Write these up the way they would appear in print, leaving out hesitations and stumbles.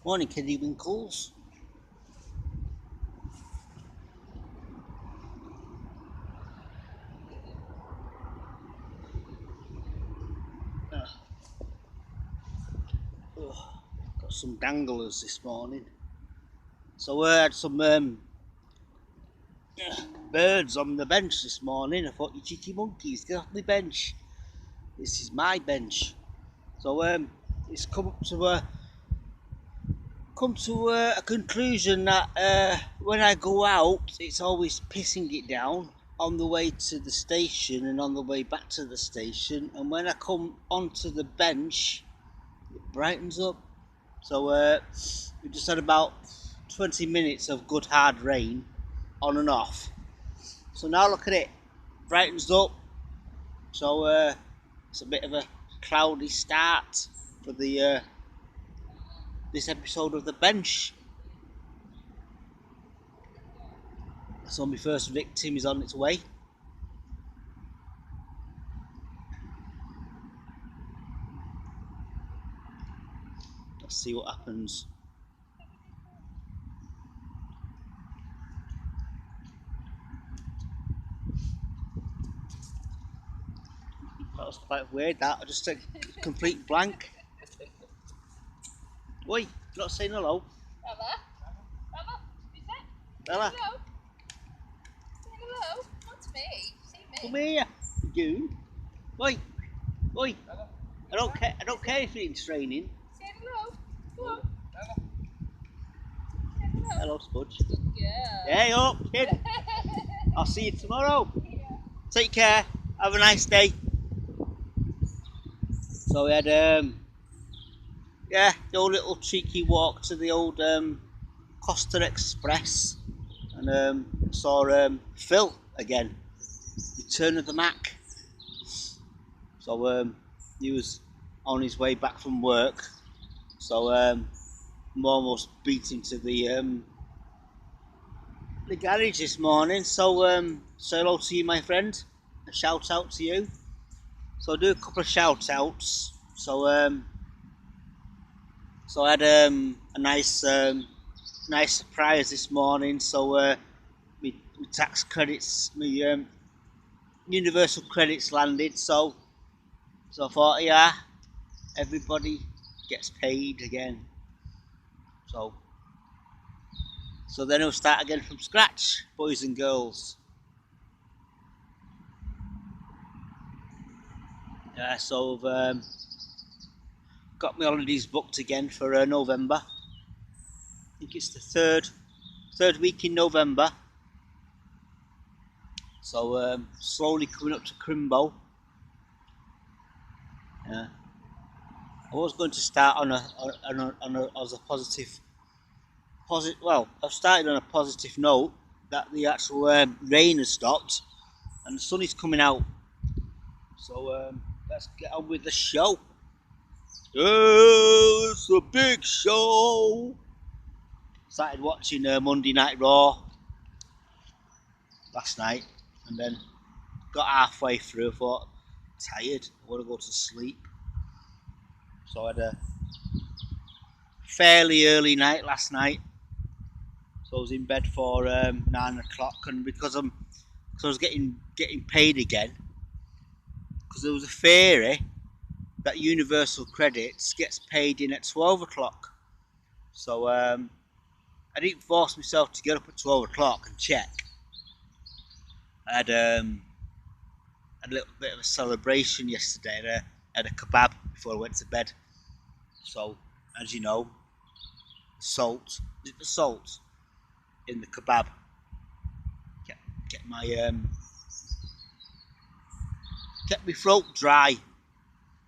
Morning, Kiddie Winkles. Got some danglers this morning. So I had some birds on the bench this morning. I thought, you cheeky monkeys, get off my bench. This is my bench. So it's come to a conclusion that when I go out, it's always pissing it down on the way to the station and on the way back to the station. And when I come onto the bench, it brightens up. So we just had about 20 minutes of good hard rain on and off. So now look at it, brightens up. So it's a bit of a cloudy start for the this episode of The Bench. So my first victim is on its way. Let's see what happens. That was quite weird, that. I just said complete blank. Oi, not saying hello. Bella? Bella? Is that? Bella. Hello? Say hello? Not to me. See me. Come here, you. Oi, oi. I don't care if it's raining. Say hello. Go on. Say hello. Hello, Spudge. Good girl. Hey up, kid. I'll see you tomorrow. Yeah. Take care. Have a nice day. So we had the old little cheeky walk to the old Costa Express, and saw Phil again. Return of the Mac. So he was on his way back from work. So I'm almost beating to the garage this morning. So say hello to you, my friend. A shout out to you. So I'll do a couple of shout outs. So I had a nice surprise this morning. So my tax credits, my universal credits landed. So I thought, yeah, everybody gets paid again. So then we'll start again from scratch, boys and girls. Yeah, so I've got my holidays booked again for November. I think it's the third week in November. So slowly coming up to Crimbo. Yeah. I was going to start on as a positive. Well, I've started on a positive note that the actual rain has stopped and the sun is coming out. So let's get on with the show. Oh, it's a big show. Started watching Monday Night Raw last night, and then got halfway through. Thought, tired, I want to go to sleep. So I had a fairly early night last night. So I was in bed for 9 o'clock, and because I was getting paid again, because there was a theory that Universal Credits gets paid in at 12 o'clock. So I didn't force myself to get up at 12 o'clock and check. I had a little bit of a celebration yesterday. I had a kebab before I went to bed. So, as you know, the salt in the kebab kept my throat dry.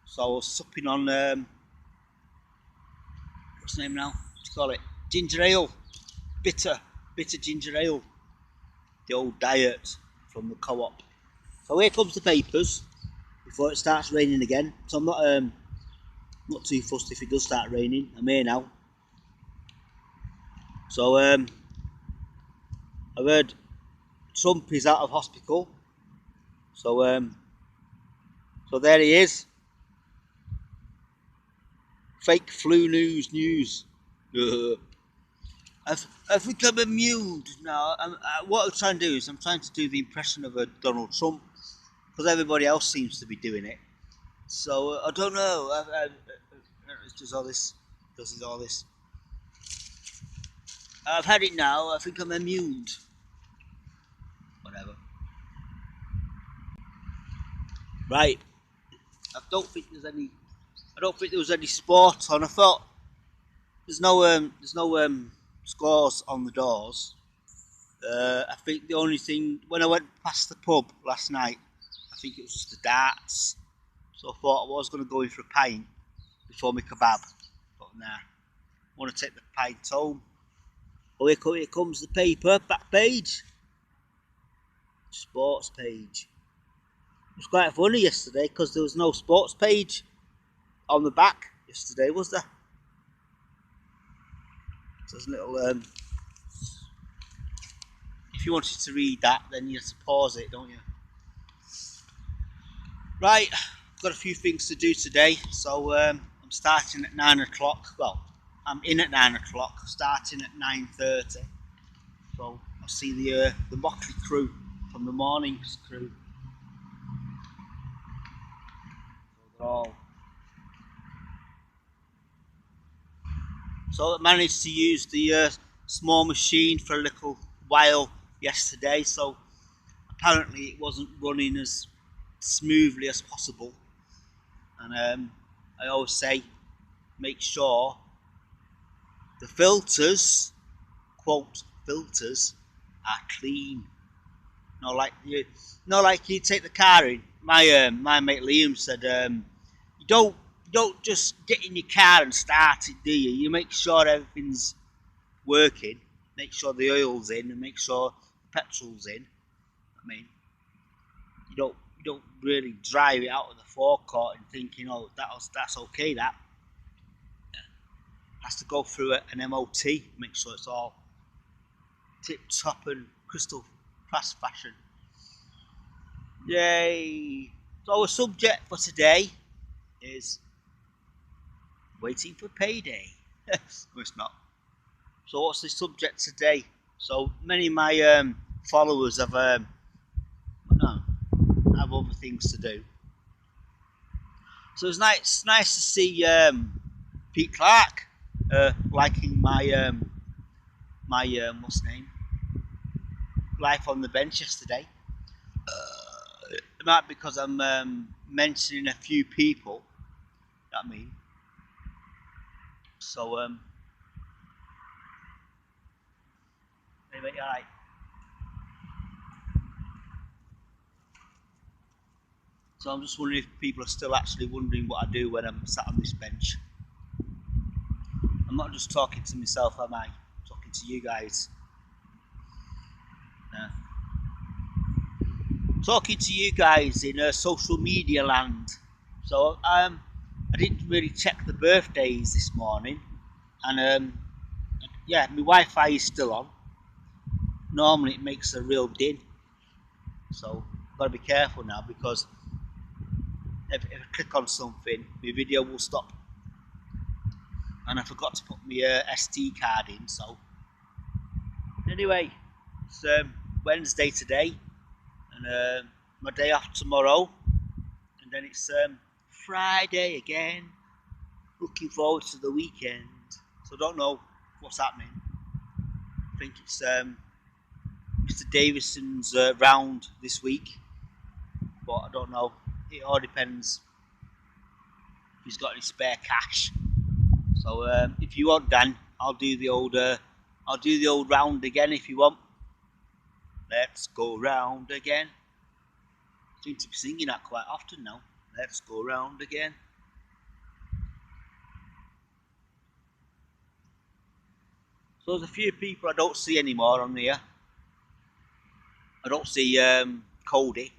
So I was supping on what's the name now? What do you call it? Ginger ale, bitter ginger ale. The old diet from the co-op. So here comes the papers before it starts raining again. So I'm not too fussed if it does start raining. I'm here now. So I've heard Trump is out of hospital. So there he is. Fake flu news. I think I'm immune now. What I'm trying to do is I'm trying to do the impression of a Donald Trump because everybody else seems to be doing it. So I don't know. It's just all this. This is all this. I've had it now. I think I'm immune. Whatever. Right. I don't think there's any. I don't think there was any sport on. I thought there's no scores on the doors. I think the only thing when I went past the pub last night, I think it was just the darts. So I thought I was going to go in for a pint before my kebab, but nah. I want to take the pint home. Oh, here comes the paper, back page, sports page. It was quite funny yesterday because there was no sports page on the back yesterday, was there? So there's a little. If you wanted to read that, then you have to pause it, don't you? Right, I've got a few things to do today, so I'm starting at 9 o'clock. Well, I'm in at 9 o'clock, starting at 9:30. So I'll see the Motley crew from the morning's crew. So I managed to use the small machine for a little while yesterday, so apparently it wasn't running as smoothly as possible. And I always say, make sure the filters, quote, filters, are clean. Not like you take the car in. My mate Liam said, you don't just get in your car and start it, do you? You make sure everything's working, make sure the oil's in, and make sure the petrol's in. I mean, you don't really drive it out of the forecourt and thinking, oh, that's okay. That has to go through an MOT, make sure it's all tip top and crystal fast fashion. Yay! So our subject for today is waiting for payday. No, it's not. So what's the subject today? So many of my followers have have other things to do. So it's nice to see Pete Clark liking my what's the name, life on the bench yesterday. It might be because I'm mentioning a few people. That I mean. So anyway, alright. So I'm just wondering if people are still actually wondering what I do when I'm sat on this bench. I'm not just talking to myself, am I? I'm talking to you guys. Yeah. Talking to you guys in social media land. So I didn't really check the birthdays this morning, and yeah, my Wi-Fi is still on. Normally it makes a real din, so I've got to be careful now because if I click on something, my video will stop. And I forgot to put my SD card in, so anyway, it's Wednesday today, and my day off tomorrow, and then it's Friday again. Looking forward to the weekend. So I don't know what's happening. I think it's Mr. Davison's round this week, but I don't know. It all depends if he's got any spare cash. So if you want, Dan, I'll do the old round again if you want. Let's go round again. I seem to be singing that quite often now. Let's go round again. So there's a few people I don't see anymore on here. I don't see Cody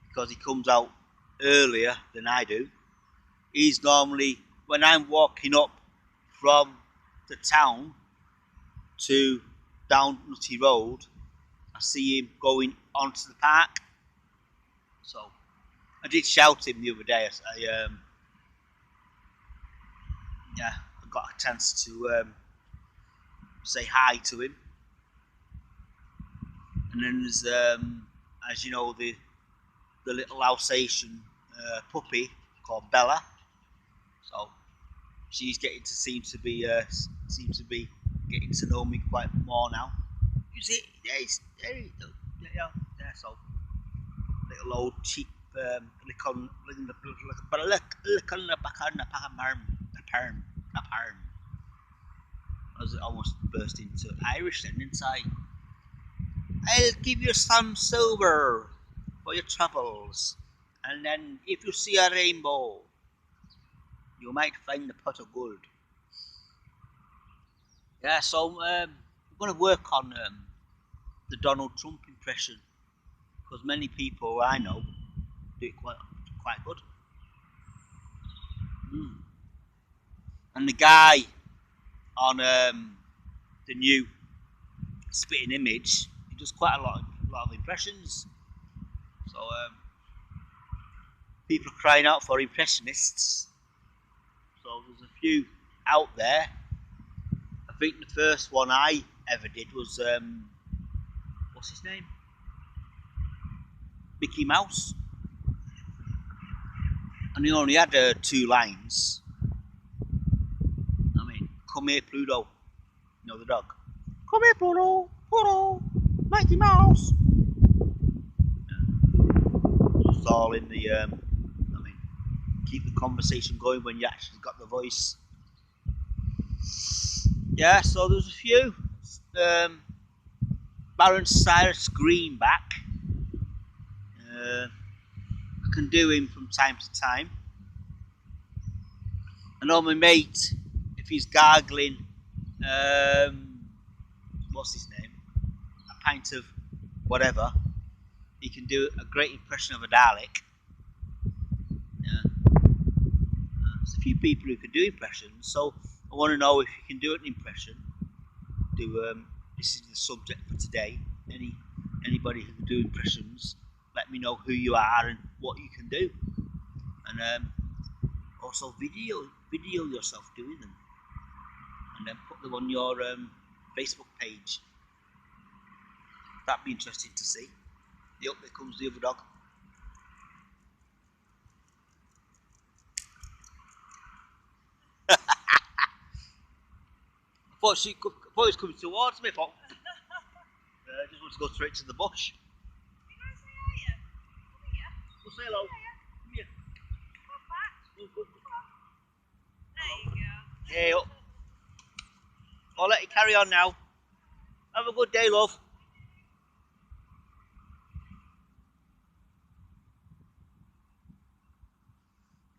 because he comes out earlier than I do. He's normally, when I'm walking up from the town to down Nutty Road, I see him going onto the park. So I did shout him the other day. Yeah, I got a chance to say hi to him. And then there's, as you know, the little Alsatian puppy called Bella. So she's getting to seem to be getting to know me quite more now. You see, there you go. Yeah, so little old cheap lick on the back on the perm. I was almost burst into Irish then, didn't I? I'll give you some silver for your troubles, and then if you see a rainbow, you might find a pot of gold. Yeah, so I'm going to work on the Donald Trump impression because many people I know do it quite good. Mm. And the guy on the new Spitting Image, he does quite a lot of impressions. So people are crying out for impressionists. So there's a few out there. I think the first one I ever did was what's his name? Mickey Mouse. And he only had 2 lines. I mean, come here, Pluto. You know the dog. Come here, Pluto. Pluto. Mickey Mouse. Yeah. It's all in the. I mean, keep the conversation going when you actually got the voice. Yeah, so there's a few. Baron Cyrus Greenback. I can do him from time to time. I know my mate, if he's gargling, what's his name? A pint of whatever, he can do a great impression of a Dalek. Yeah. There's a few people who can do impressions, so I want to know if you can do an impression. This is the subject for today. Anybody who can do impressions, let me know who you are and what you can do, and also video yourself doing them, and then put them on your Facebook page. That'd be interesting to see. Yep, there comes the other dog. I thought he was coming towards me, but I just want to go straight to the bush. You guys say hiya. Come here. Go say hello. Hiya. Come here. Come back. Good. There you go. Hey up. I'll let you carry on now. Have a good day, love.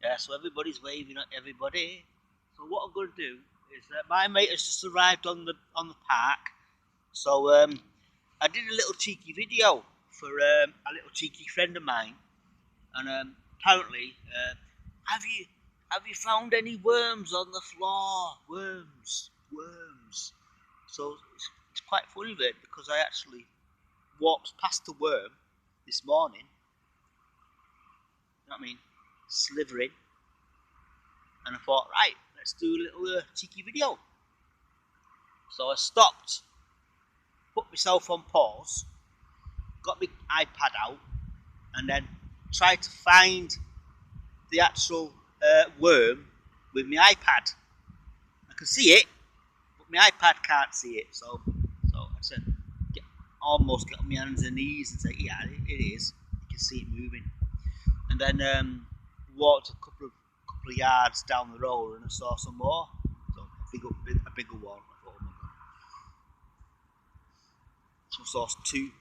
Yeah, so everybody's waving at everybody. So what I'm going to do is my mate has just arrived on the park. So I did a little cheeky video for a little cheeky friend of mine, and apparently, have you found any worms on the floor? Worms. So it's quite funny that because I actually walked past the worm this morning. You know what I mean? Slithering, and I thought, right, let's do a little cheeky video. So I stopped, put myself on pause, got my iPad out, and then tried to find the actual worm with my iPad. I can see it, but my iPad can't see it. So I said, almost get on my hands and knees and say, yeah, it is. You can see it moving. And then walked a couple of yards down the road and I saw some more. So a bigger one. I thought, oh my god. So I saw 2.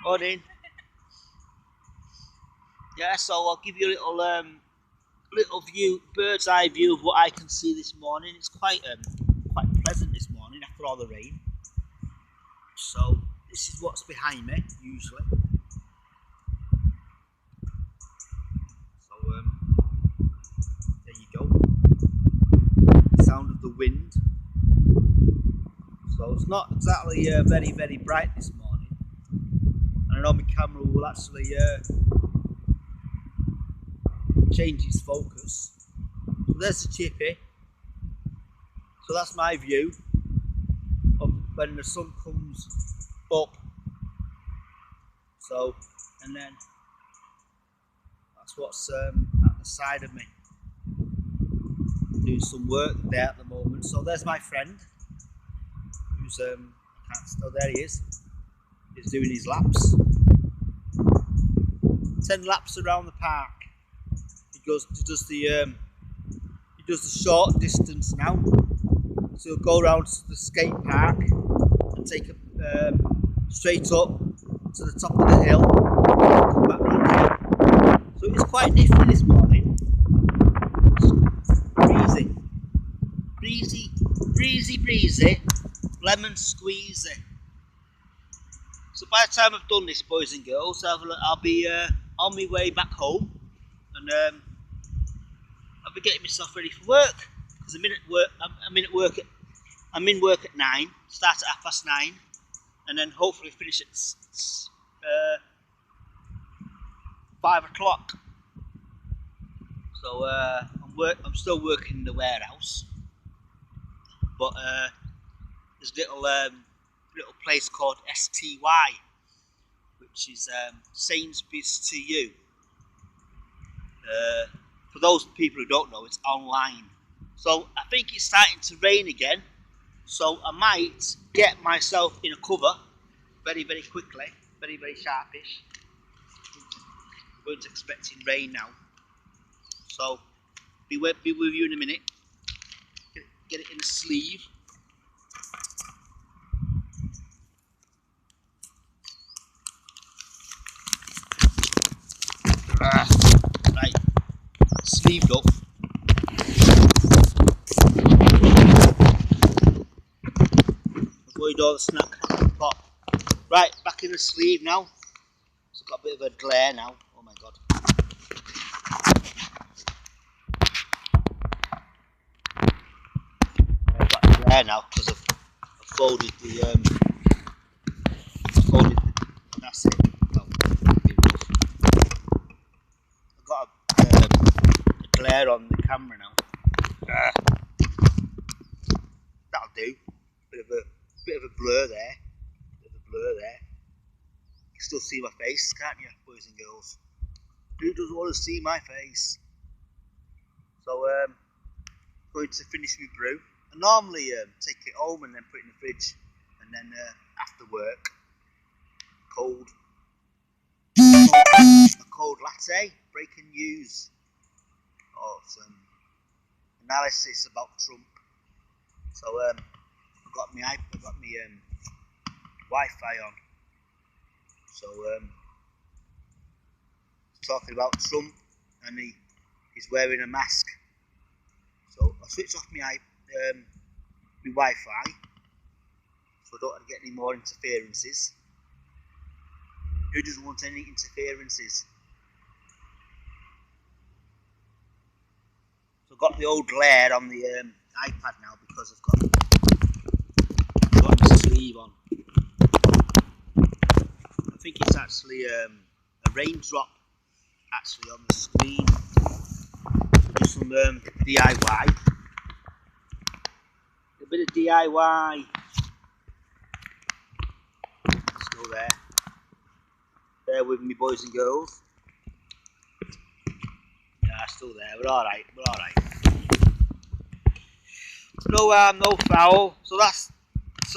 Morning. Yeah, so I'll give you a little view, bird's eye view of what I can see this morning. It's quite pleasant this morning after all the rain. So this is what's behind me usually. So there you go. The sound of the wind. So it's not exactly very, very bright this morning. And I know my camera will actually change its focus. So there's the chippy. So that's my view of when the sun comes up. So, and then that's what's at the side of me. Doing some work there at the moment. So there's my friend, who's I can't. Oh, there he is. He's doing his laps. 10 laps around the park. He does the short distance now. So he'll go around to the skate park and take a straight up to the top of the hill and come back round here. So it's quite nifty this morning. Breezy. Breezy, breezy, breezy, lemon squeezy. So by the time I've done this, boys and girls, I'll be on my way back home, and I'll be getting myself ready for work. Because I'm in work. I'm in work at 9. Start at 9:30, and then hopefully finish at 5 o'clock. So I'm still working in the warehouse, but there's a little place called STY, which is Sainsbury's to you. For those people who don't know, it's online. So I think it's starting to rain again, so I might get myself in a cover very, very quickly, very, very sharpish. Weren't expecting rain now, so be with you in a minute. Get it in a sleeve. Right, sleeved up. Avoid all the snack pop. Right, back in the sleeve now. It's got a bit of a glare now. Oh my god. I've got a glare now because I've folded the that's it. Oh, I've got a glare on the camera now. That'll do. Bit of a blur there. You can still see my face, can't you, boys and girls? Who doesn't want to see my face? So going to finish my brew. I normally take it home and then put it in the fridge, and then after work, a cold latte, breaking news, or some analysis about Trump. So I've got my Wi-Fi on. So talking about Trump, and he's wearing a mask. So I switched off my Wi-Fi, so I don't get any more interferences. Who doesn't want any interferences? So I've got the old glare on the iPad now because I've got my sleeve on. I think it's actually a raindrop actually on the screen. So do some DIY. A bit of DIY. Still there. Bear with me, boys and girls. Yeah, still there. We're all right. No harm, no foul. So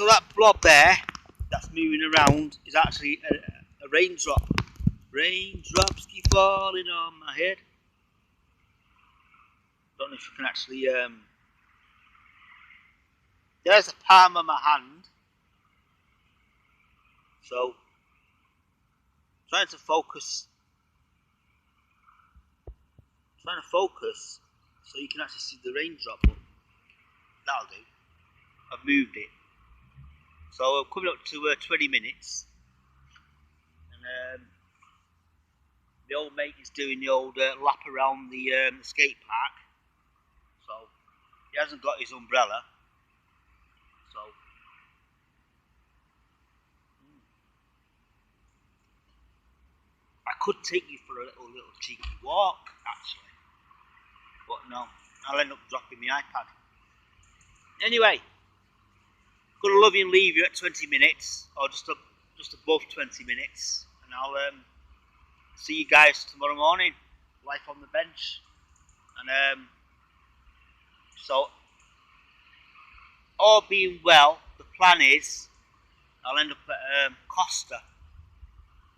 that blob there, that's moving around, is actually a raindrop. Raindrops keep falling on my head. Don't know if you can actually. There's the palm of my hand. So trying to focus so you can actually see the raindrop. But that'll do. I've moved it. So I'm coming up to 20 minutes, and the old mate is doing the old lap around the skate park. So he hasn't got his umbrella. So I could take you for a little cheeky walk actually, but no. I'll end up dropping my iPad. Anyway, gonna love you and leave you at 20 minutes, or just above 20 minutes, and I'll see you guys tomorrow morning, live on the bench. And so, all being well, the plan is I'll end up at Costa,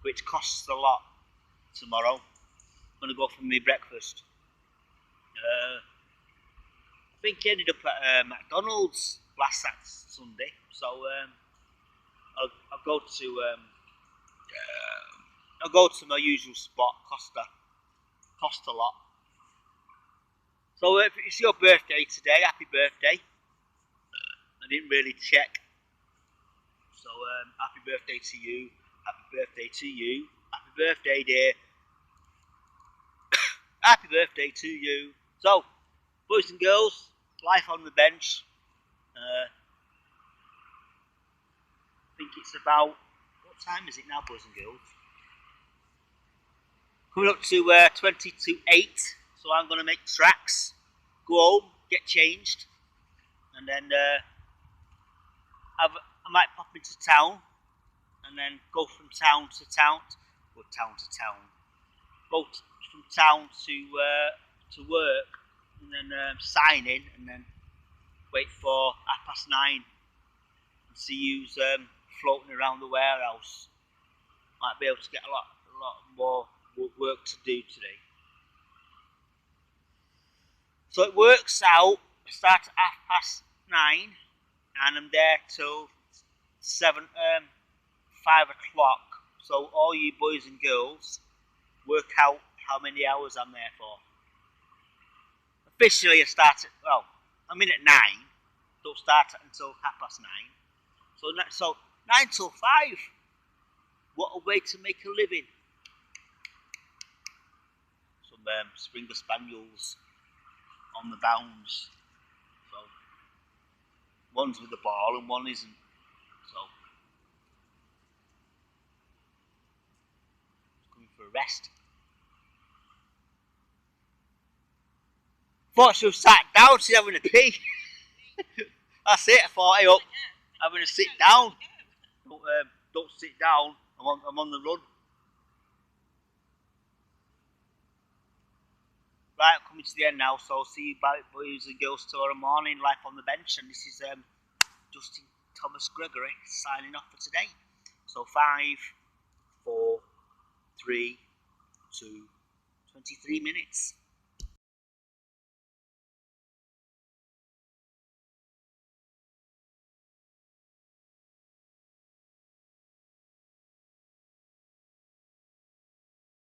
which costs a lot tomorrow. I'm gonna go for my breakfast. I think he ended up at McDonald's last Sunday, so I'll go to my usual spot, Costa. Cost a lot. So if it's your birthday today, happy birthday. I didn't really check. So happy birthday to you. Happy birthday to you. Happy birthday, dear. Happy birthday to you. So, boys and girls, life on the bench. I think it's about, what time is it now, boys and girls? Coming up to 20 to 8. So I'm going to make tracks, go home, get changed, and then I might pop into town, and then go from town to town, or town to town, go from town to work, and then sign in, and then wait for 9:30 and see who's floating around the warehouse. Might be able to get a lot more work to do today. So it works out. I start at 9:30, and I'm there till 5 o'clock. So all you boys and girls, work out how many hours I'm there for. Officially, I start I'm in at 9. Don't start until 9:30. So 9 till 5. What a way to make a living. Some Springer Spaniels on the bounds. So one's with the ball and one isn't. So coming for a rest. Thought she was sat down, she's having a pee. That's it, I thought, hey up, having a sit down. Don't sit down, I'm on the run. Right, I'm coming to the end now, so I'll see you boys and girls tomorrow morning, live on the bench, and this is Justin Thomas Gregory signing off for today. So 5, 4, 3, 2, 23 minutes.